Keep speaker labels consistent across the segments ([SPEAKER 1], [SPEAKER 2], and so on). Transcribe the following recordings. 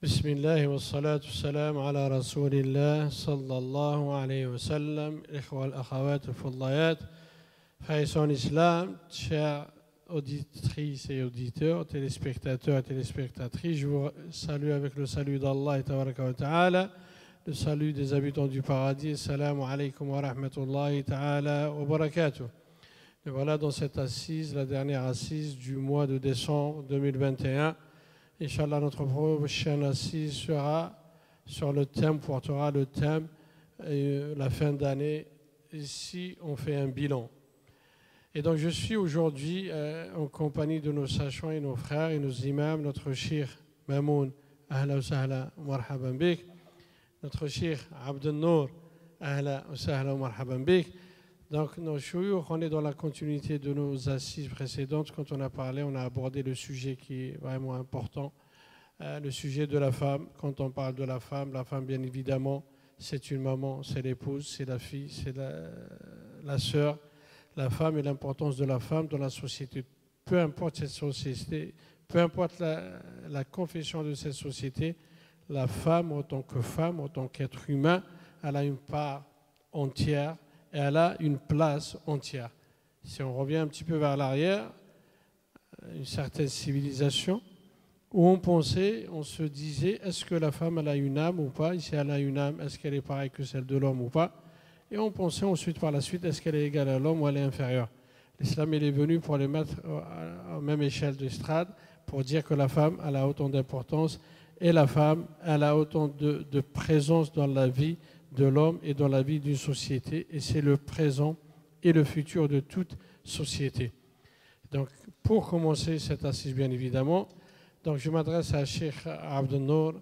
[SPEAKER 1] Bismillah wa salatu salam ala rasulillah sallallahu alayhi wa sallam. Ikhwa al-akhawat al-fadlayat, frères en islam, chers auditrices et auditeurs, téléspectateurs et téléspectatrices, je vous salue avec le salut d'Allah et tabaraka wa ta'ala, le salut des habitants du paradis. Assalamu alaykum wa rahmatullahi ta'ala wa barakatuh. Et voilà dans cette assise, la dernière assise du mois de décembre 2021. Inch'Allah, notre prochaine assise sera sur le thème, portera le thème la fin d'année. Ici, on fait un bilan. Et donc, je suis aujourd'hui en compagnie de nos sachants et nos frères et nos imams, notre cheikh Mamoun, ahla wa sahla wa marhaban bik, notre cheikh Abdel Nour, ahla wa sahla wa marhaban bik. Donc, nos chouyours, on est dans la continuité de nos assises précédentes. Quand on a parlé, on a abordé le sujet qui est vraiment important, le sujet de la femme. Quand on parle de la femme, bien évidemment, c'est une maman, c'est l'épouse, c'est la fille, c'est la sœur. La femme et l'importance de la femme dans la société. Peu importe cette société, peu importe la confession de cette société, la femme, en tant qu'être humain, elle a une part entière. Et elle a une place entière. Si on revient un petit peu vers l'arrière, une certaine civilisation, où on se disait, est-ce que la femme elle a une âme ou pas? Et si elle a une âme, est-ce qu'elle est pareille que celle de l'homme ou pas? Et on pensait ensuite par la suite, est-ce qu'elle est égale à l'homme ou elle est inférieure? L'islam est venu pour les mettre à la même échelle de strate, pour dire que la femme elle a autant d'importance et la femme elle a autant de présence dans la vie de l'homme et dans la vie d'une société, et c'est le présent et le futur de toute société. Donc, pour commencer cette assise, bien évidemment, donc je m'adresse à Cheikh Abdel Nour,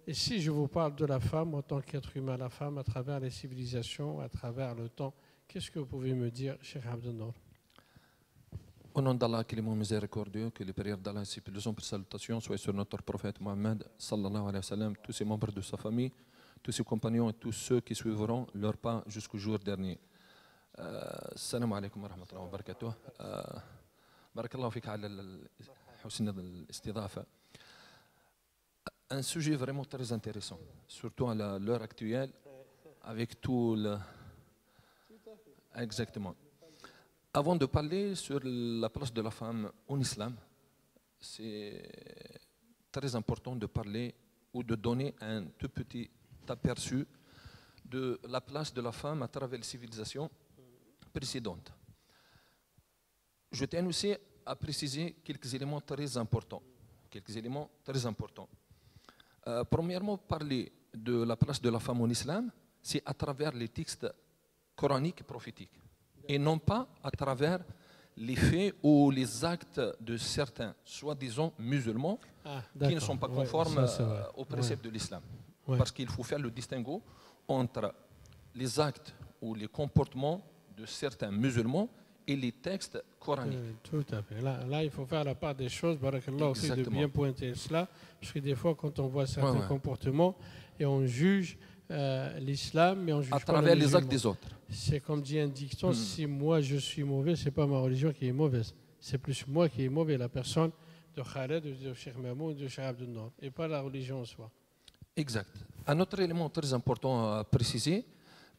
[SPEAKER 1] et si je vous parle de la femme en tant qu'être humain, la femme à travers les civilisations, à travers le temps, qu'est-ce que vous pouvez me dire, Cheikh Abdel Nour?
[SPEAKER 2] Au nom d'Allah, qu'il est mon miséricordieux, que les prières d'Allah ainsi que les salutations soient sur notre prophète Mohammed, sallallahu alayhi wa sallam, tous ses membres de sa famille, tous ses compagnons et tous ceux qui suivront leur pas jusqu'au jour dernier. Assalamu alaikum wa rahmatullahi wa barakatuh. Barakallahu fik ala husn al-istidhafa. Un sujet vraiment très intéressant, surtout à l'heure actuelle, avec tout le... Exactement. Avant de parler sur la place de la femme en islam, c'est très important de parler ou de donner un tout petit aperçu de la place de la femme à travers les civilisations précédentes. Je tiens aussi à préciser quelques éléments très importants. Premièrement, parler de la place de la femme en islam, c'est à travers les textes coraniques et prophétiques, et non pas à travers les faits ou les actes de certains, soi-disant musulmans, qui ne sont pas conformes aux préceptes de l'islam. Parce qu'il faut faire le distinguo entre les actes ou les comportements de certains musulmans et les textes coraniques.
[SPEAKER 1] Tout à fait. Là, il faut faire la part des choses. Barakallah aussi de bien pointer cela. Parce que des fois, quand on voit certains comportements et on juge l'islam, mais on juge
[SPEAKER 2] à travers les actes des autres.
[SPEAKER 1] C'est comme dit un dicton, si moi je suis mauvais, ce n'est pas ma religion qui est mauvaise. C'est plus moi qui est mauvais, la personne de Khaled, de Cheikh Mamoun, de Cheikh Abdel Nour, et pas la religion en soi.
[SPEAKER 2] Exact. Un autre élément très important à préciser,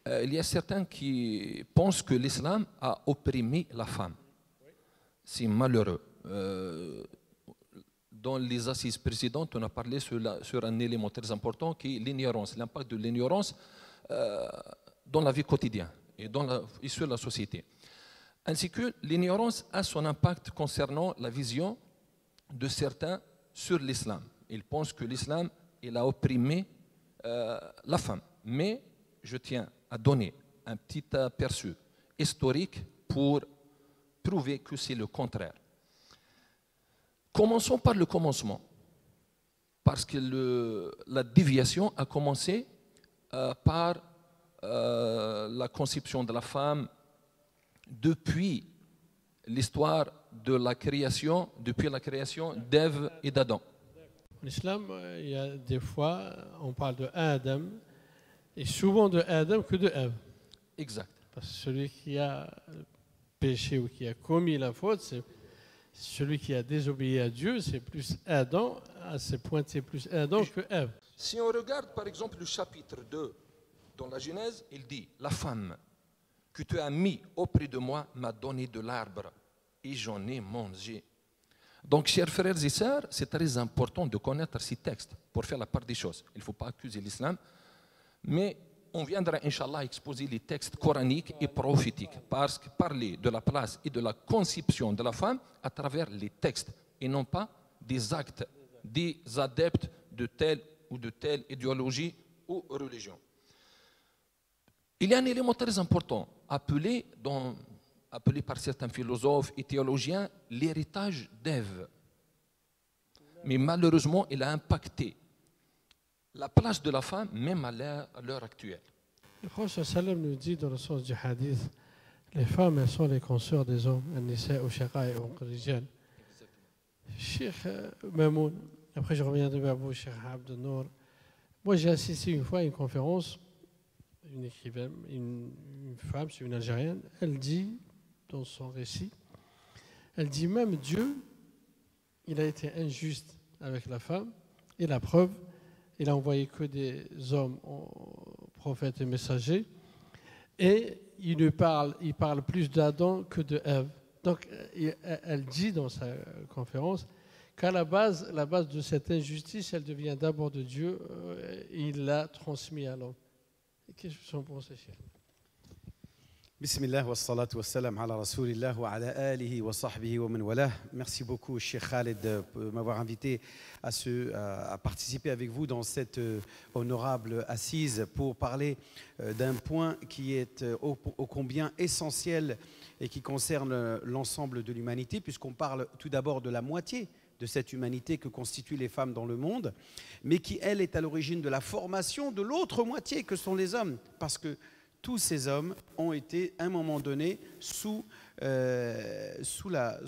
[SPEAKER 2] il y a certains qui pensent que l'islam a opprimé la femme. C'est malheureux. Dans les assises précédentes, on a parlé sur un élément très important qui est l'ignorance, l'impact de l'ignorance dans la vie quotidienne et sur la société. Ainsi que l'ignorance a son impact concernant la vision de certains sur l'islam. Ils pensent que l'islam il a opprimé la femme. Mais je tiens à donner un petit aperçu historique pour prouver que c'est le contraire. Commençons par le commencement. Parce que la déviation a commencé par la conception de la femme depuis l'histoire de la création, depuis la création d'Ève et d'Adam.
[SPEAKER 1] En islam, il y a des fois, on parle de Adam, et souvent de Adam que de Ève.
[SPEAKER 2] Exact.
[SPEAKER 1] Parce que celui qui a péché ou qui a commis la faute, c'est celui qui a désobéi à Dieu, c'est plus Adam, à ce point c'est plus Adam que Ève.
[SPEAKER 2] Si on regarde par exemple le chapitre 2 dans la Genèse, il dit « La femme que tu as mis auprès de moi m'a donné de l'arbre et j'en ai mangé. » Donc, chers frères et sœurs, c'est très important de connaître ces textes pour faire la part des choses. Il ne faut pas accuser l'islam, mais on viendra, Inch'Allah, exposer les textes coraniques et prophétiques, parce que parler de la place et de la conception de la femme à travers les textes, et non pas des actes des adeptes de telle ou de telle idéologie ou religion. Il y a un élément très important, appelé par certains philosophes et théologiens l'héritage d'Ève. Mais malheureusement, il a impacté la place de la femme, même à l'heure actuelle.
[SPEAKER 1] Le Prophète sallam nous dit dans le sens du hadith, les femmes, elles sont les consoeurs des hommes, an-nisa ou shaqa'i ou rijal. Cheikh Mamoun, après je reviendrai vers vous, Cheikh Abdel Nour. Moi, j'ai assisté une fois à une conférence, une écrivaine, une femme, c'est une Algérienne, elle dit, dans son récit, elle dit même Dieu, il a été injuste avec la femme, et la preuve, il a envoyé que des hommes, prophètes et messagers, et il parle plus d'Adam que de Ève. Donc, elle dit dans sa conférence qu'à la base de cette injustice, elle devient d'abord de Dieu, et il l'a transmis à l'homme. Qu'est-ce que vous en pensez, Cheikh?
[SPEAKER 3] Bismillah wa salatu wa salam ala rasulillah wa ala alihi wa sahbihi wa man walah. Merci beaucoup, Cheikh Khaled, de m'avoir invité à participer avec vous dans cette honorable assise pour parler d'un point qui est ô combien essentiel et qui concerne l'ensemble de l'humanité, puisqu'on parle tout d'abord de la moitié de cette humanité que constituent les femmes dans le monde, mais qui, elle, est à l'origine de la formation de l'autre moitié que sont les hommes, parce que tous ces hommes ont été, à un moment donné, sous la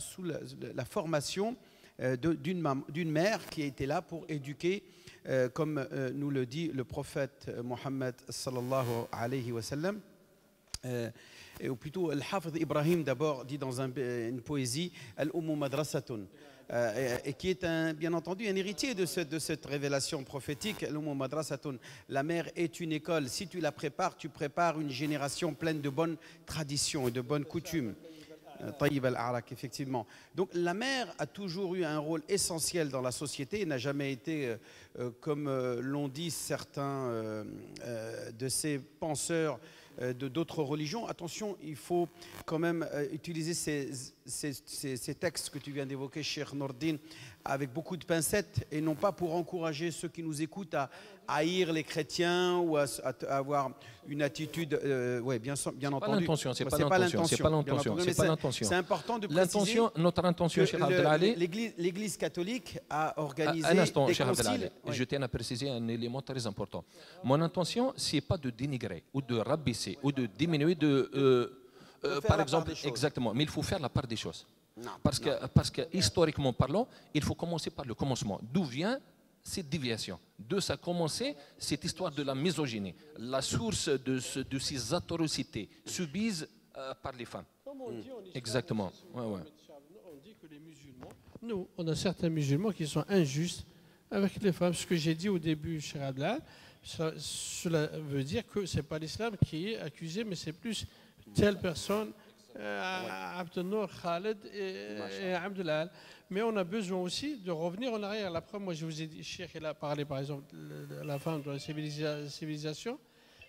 [SPEAKER 3] formation d'une mère qui a été là pour éduquer, comme nous le dit le prophète Mohammed sallallahu alayhi wa sallam, ou plutôt Al-Hafidh Ibrahim d'abord dit dans une poésie « Al-Ummu madrasatun » et qui est bien entendu un héritier de cette révélation prophétique. Al-Ummu madrasatun, la mère est une école. Si tu la prépares, tu prépares une génération pleine de bonnes traditions et de bonnes coutumes. Tayyib al-Arak, effectivement. Donc la mère a toujours eu un rôle essentiel dans la société et n'a jamais été, comme l'ont dit certains de ces penseurs d'autres religions. Attention, il faut quand même utiliser ces textes que tu viens d'évoquer, Cheikh Nourdine, avec beaucoup de pincettes et non pas pour encourager ceux qui nous écoutent à haïr les chrétiens ou à avoir une attitude. Oui, bien entendu.
[SPEAKER 2] C'est pas l'intention.
[SPEAKER 3] C'est important de préciser.
[SPEAKER 2] Notre intention, Cheikh Abdelali.
[SPEAKER 3] L'Église catholique a organisé
[SPEAKER 2] un instant,
[SPEAKER 3] des
[SPEAKER 2] Cheikh Abdelali.
[SPEAKER 3] conciles.
[SPEAKER 2] Je tiens à préciser un élément très important. Mon intention, c'est pas de dénigrer ou de rabaisser ou de diminuer par exemple, exactement. Mais il faut faire la part des choses. Parce que historiquement parlant, il faut commencer par le commencement. D'où vient cette déviation? D'où ça a commencé cette histoire de la misogynie? La source de ces atrocités subies par les femmes. Exactement.
[SPEAKER 1] On dit que les musulmans, nous, on a certains musulmans qui sont injustes avec les femmes. Ce que j'ai dit au début, Cheikh Abdelal, cela veut dire que ce n'est pas l'islam qui est accusé, mais c'est plus telle personne, Abdel Nour, Khaled et Abdelal. Mais on a besoin aussi de revenir en arrière. La preuve, moi je vous ai dit, Cheikh, il a parlé par exemple de la femme de la civilisation.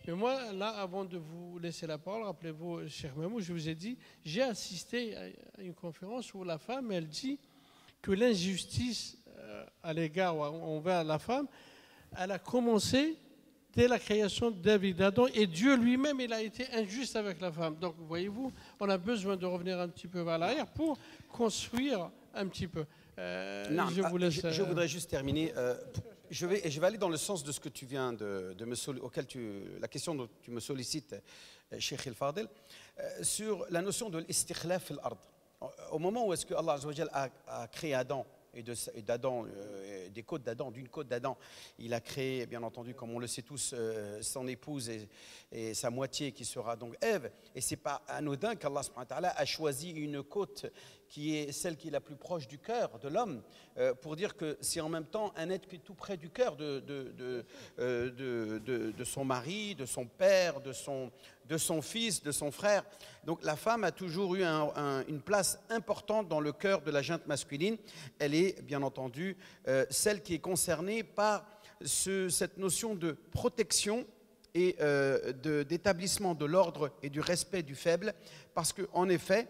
[SPEAKER 1] Mais moi, là, avant de vous laisser la parole, rappelez-vous, Cheikh Mamou, je vous ai dit, j'ai assisté à une conférence où la femme, elle dit que l'injustice à l'égard envers la femme, elle a commencé dès la création d'Ève et d'Adam, et Dieu lui-même, il a été injuste avec la femme. Donc, voyez-vous, on a besoin de revenir un petit peu vers l'arrière pour construire un petit peu.
[SPEAKER 3] Je voudrais juste terminer. je vais aller dans le sens de ce que tu viens la question dont tu me sollicites, Cheikh El-Fadel, sur la notion de l'istikhlaf al-ard. Au moment où est-ce que Allah Azza wa Jal a créé Adam, et d'Adam, des côtes d'Adam, d'une côte d'Adam, il a créé, bien entendu, comme on le sait tous, son épouse et sa moitié qui sera donc Ève. Et c'est pas anodin qu'Allah subhanahu wa ta'ala a choisi une côte qui est celle qui est la plus proche du cœur de l'homme, pour dire que c'est en même temps un être qui est tout près du cœur de son mari, de son père, de son fils, de son frère. Donc la femme a toujours eu une place importante dans le cœur de la junte masculine. Elle est bien entendu celle qui est concernée par cette notion de protection et d'établissement de l'ordre et du respect du faible, parce qu'en effet,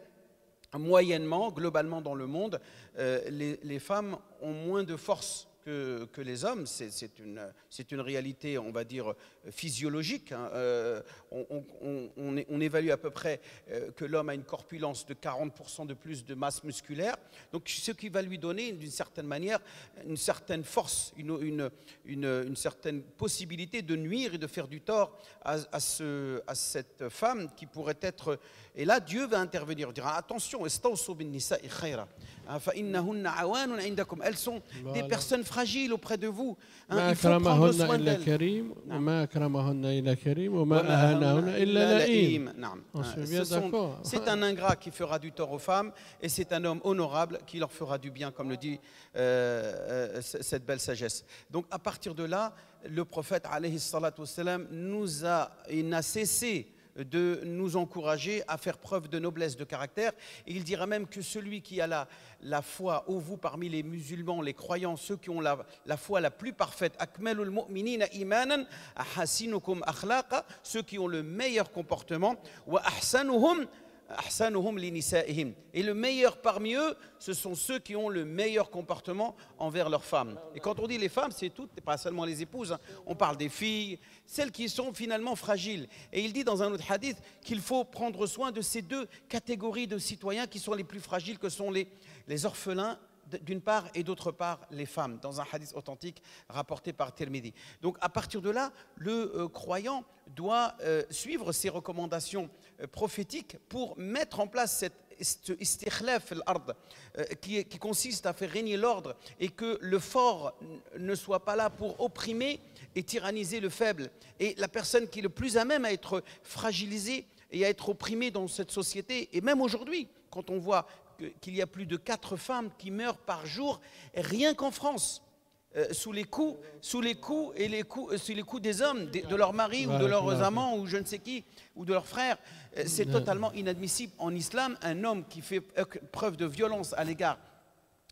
[SPEAKER 3] moyennement, globalement dans le monde, les femmes ont moins de force que les hommes. C'est une réalité, on va dire, physiologique. Hein. On évalue à peu près que l'homme a une corpulence de 40% de plus de masse musculaire. Donc, ce qui va lui donner, d'une certaine manière, une certaine force, une certaine possibilité de nuire et de faire du tort à cette femme qui pourrait être... Et là, Dieu va intervenir. Il dira, attention, elles sont des personnes fragiles auprès de vous. Hein, il faut prendre soin d'elles. C'est un ingrat qui fera du tort aux femmes et c'est un homme honorable qui leur fera du bien, comme le dit cette belle sagesse. Donc à partir de là, le prophète alayhi salatu wassalam n'a cessé de nous encourager à faire preuve de noblesse de caractère. Et il dira même que celui qui a la foi, ô vous parmi les musulmans, les croyants, ceux qui ont la foi la plus parfaite, akmalul mu'minina imanan, ahasinukum akhlaqa, ceux qui ont le meilleur comportement, wa ahsanuhum linisa'ihim. Et le meilleur parmi eux, ce sont ceux qui ont le meilleur comportement envers leurs femmes. Et quand on dit les femmes, c'est toutes, pas seulement les épouses, hein. On parle des filles, celles qui sont finalement fragiles. Et il dit dans un autre hadith qu'il faut prendre soin de ces deux catégories de citoyens qui sont les plus fragiles, que sont les orphelins d'une part et d'autre part les femmes, dans un hadith authentique rapporté par Tirmidhi. Donc à partir de là, le croyant doit suivre ces recommandations prophétiques pour mettre en place cette istikhlaf al-ard qui consiste à faire régner l'ordre et que le fort ne soit pas là pour opprimer et tyranniser le faible. Et la personne qui est le plus à même à être fragilisée et à être opprimée dans cette société, et même aujourd'hui, quand on voit qu'il y a plus de 4 femmes qui meurent par jour, rien qu'en France, sous les coups des hommes, de leurs maris ou de leurs amants ou je ne sais qui, ou de leurs frères. C'est totalement inadmissible en islam. Un homme qui fait preuve de violence à l'égard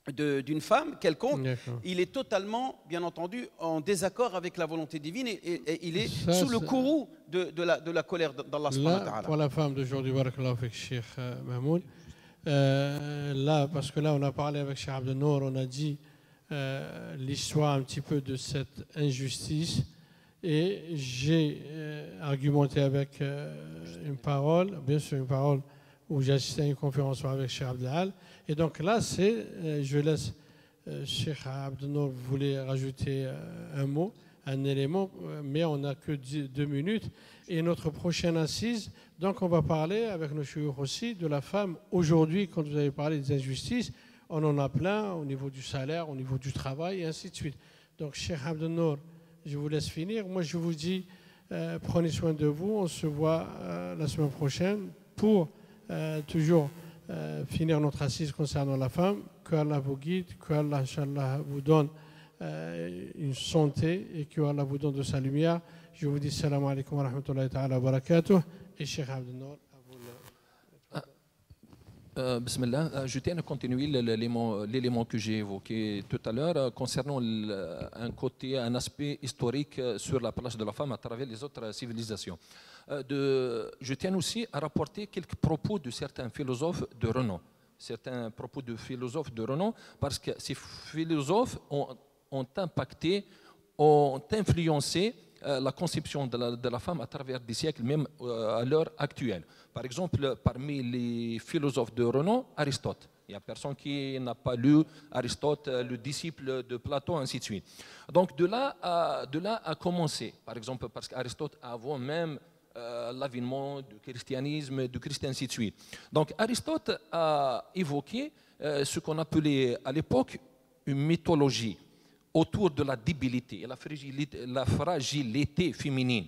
[SPEAKER 3] d'une femme quelconque, il est totalement, bien entendu, en désaccord avec la volonté divine et il est sous le courroux de la colère d'Allah subhanahu wa ta'ala.
[SPEAKER 1] Pour la femme d'aujourd'hui, barakallahu fik, Cheikh Mahmoud. Là, parce que là, on a parlé avec Cheikh Abdel Nour, on a dit l'histoire un petit peu de cette injustice et j'ai argumenté avec une parole, bien sûr une parole où j'ai assisté à une conférence avec Cheikh Abdel. Et donc là, je laisse Cheikh Abdel Nour, vous voulez rajouter un mot, un élément, mais on n'a que 2 minutes. Et notre prochaine assise, donc on va parler avec nos chouyours aussi de la femme. Aujourd'hui, quand vous avez parlé des injustices, on en a plein au niveau du salaire, au niveau du travail, et ainsi de suite. Donc, Cheikh Abdel Nour, je vous laisse finir. Moi, je vous dis, prenez soin de vous. On se voit la semaine prochaine pour toujours finir notre assise concernant la femme. Que Allah vous guide, que Allah, Inch'Allah, vous donne une santé et que Allah vous donne de sa lumière. Je vous dis salam alaikum wa rahmatullahi ta'ala wa barakatuh. Et Cheikh Abdel Nour,
[SPEAKER 2] Bismillah, je tiens à continuer l'élément que j'ai évoqué tout à l'heure concernant un aspect historique sur la place de la femme à travers les autres civilisations. Je tiens aussi à rapporter quelques propos de certains philosophes de renom. Parce que ces philosophes ont impacté, ont influencé la conception de la femme à travers des siècles, même à l'heure actuelle. Par exemple, parmi les philosophes de renom, Aristote. Il n'y a personne qui n'a pas lu Aristote, le disciple de Platon, ainsi de suite. Donc de là a commencé, par exemple, parce qu'Aristote, avant même l'avènement du christianisme, ainsi de suite. Donc Aristote a évoqué ce qu'on appelait à l'époque une mythologie autour de la débilité et la fragilité féminine.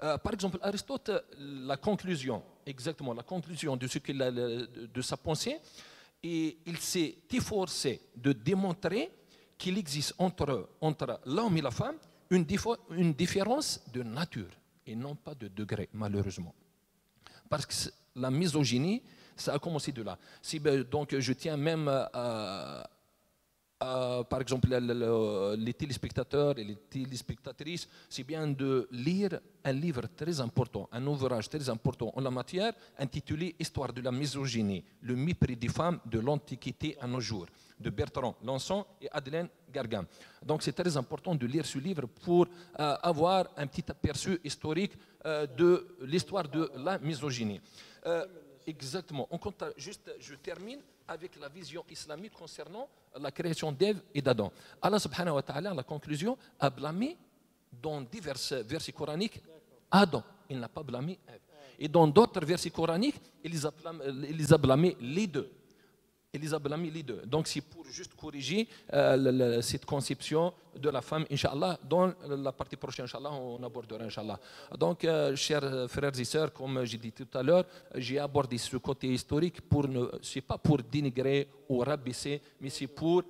[SPEAKER 2] Par exemple, Aristote, la conclusion de sa pensée, et il s'est efforcé de démontrer qu'il existe entre l'homme et la femme une différence de nature et non pas de degré, malheureusement. Parce que la misogynie, ça a commencé de là. Donc je tiens même par exemple, les téléspectateurs et les téléspectatrices, c'est bien de lire un livre très important, un ouvrage très important en la matière, intitulé Histoire de la misogynie, le mépris des femmes de l'Antiquité à nos jours, de Bertrand Lançon et Madeleine Gargan. Donc c'est très important de lire ce livre pour avoir un petit aperçu historique de l'histoire de la misogynie. Exactement. Je termine avec la vision islamique concernant la création d'Ève et d'Adam. Allah subhanahu wa ta'ala, la conclusion, a blâmé dans divers versets coraniques Adam. Il n'a pas blâmé Ève. Et dans d'autres versets coraniques, il les a blâmés les deux. Donc c'est pour juste corriger cette conception de la femme, Inch'Allah. Dans la partie prochaine, Inch'Allah, on abordera, Inch'Allah. Donc, chers frères et sœurs, comme j'ai dit tout à l'heure, j'ai abordé ce côté historique, ce n'est pas pour dénigrer ou rabaisser, mais c'est pour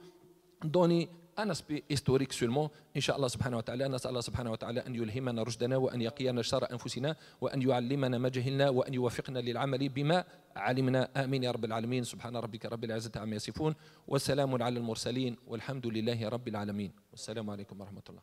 [SPEAKER 2] donner un aspect historique seulement. Inch'Allah subhanahu wa ta'ala, نسأل الله سبحانه وتعالى أن يلهمنا رشدنا وأن يقينا شر أنفسنا وأن يعلمنا ما جهلنا وأن يوفقنا للعمل بما علمنا آمين يا رب العالمين. سبحان ربك رب العزة عما يصفون وسلام على المرسلين والحمد لله رب العالمين والسلام عليكم ورحمة الله.